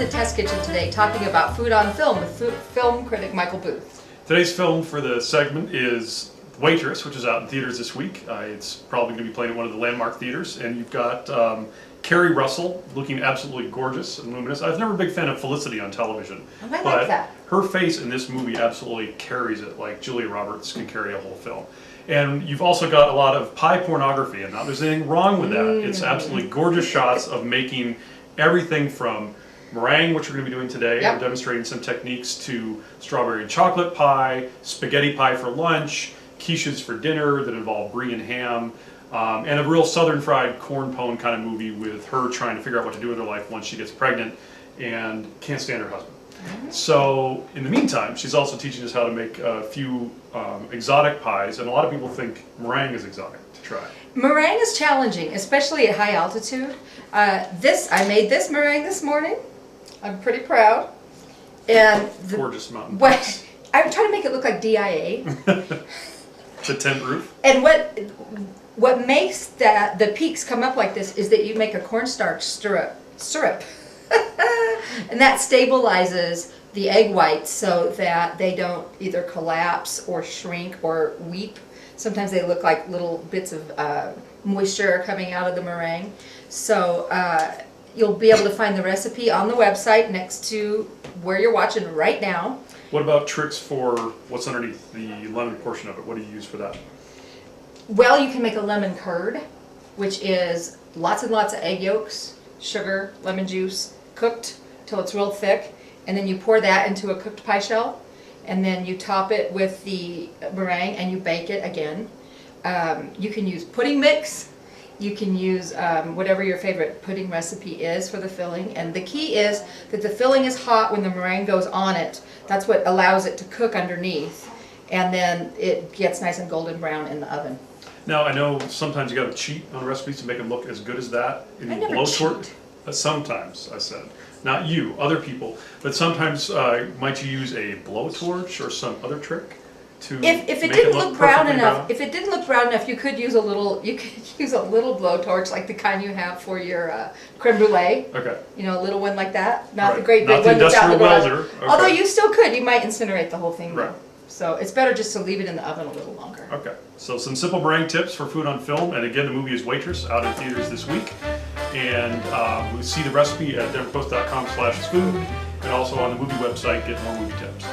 the test kitchen today talking about food on film with film critic Michael Booth. Today's film for the segment is Waitress, which is out in theaters this week. It's probably going to be playing at one of the landmark theaters, and you've got Keri Russell looking absolutely gorgeous and luminous. I was never a big fan of Felicity on television, I but like that. her face in this movie absolutely carries it like Julia Roberts can carry a whole film. And you've also got a lot of pie pornography, and not there's anything wrong with that. It's absolutely gorgeous shots of making everything from meringue, which we're going to be doing today. Yep. We're demonstrating some techniques to strawberry and chocolate pie, spaghetti pie for lunch, quiches for dinner that involve brie and ham, and a real southern fried corn pone kind of movie with her trying to figure out what to do with her life once she gets pregnant and can't stand her husband. So in the meantime, she's also teaching us how to make a few exotic pies, and a lot of people think meringue is exotic to try. Meringue is challenging, especially at high altitude. I made this meringue this morning. I'm pretty proud. And Gorgeous mountain pies. I'm trying to make it look like DIA. The tent roof. And what makes the peaks come up like this is that you make a cornstarch syrup. And that stabilizes the egg whites so that they don't either collapse or shrink or weep. Sometimes they look like little bits of moisture coming out of the meringue. So you'll be able to find the recipe on the website next to where you're watching right now. What about tricks for what's underneath the lemon portion of it? What do you use for that? Well, you can make a lemon curd, which is lots and lots of egg yolks, sugar, lemon juice, cooked till it's real thick, and then you pour that into a cooked pie shell, and then you top it with the meringue and you bake it again. You can use pudding mix. You can use whatever your favorite pudding recipe is for the filling, and the key is that the filling is hot when the meringue goes on it. That's what allows it to cook underneath, and then it gets nice and golden brown in the oven. Now, I know sometimes you got to cheat on recipes to make them look as good as that. I never cheat. Sometimes, I said. Not you, other people. But sometimes, might you use a blowtorch or some other trick to If it make didn't look look brown perfectly enough, if it didn't look brown enough, you could use a little blowtorch like the kind you have for your creme brulee. Okay. You know, a little one like that, not Right. the great Not big the one that's out in the industrial garage. welder. Okay. Although you still could, you might incinerate the whole thing. Right. Though. So it's better just to leave it in the oven a little longer. Okay. So some simple meringue tips for food on film, and again, the movie is Waitress, out in theaters this week. And we see the recipe at denverpost.com/food, and also on the movie website, get more movie tips.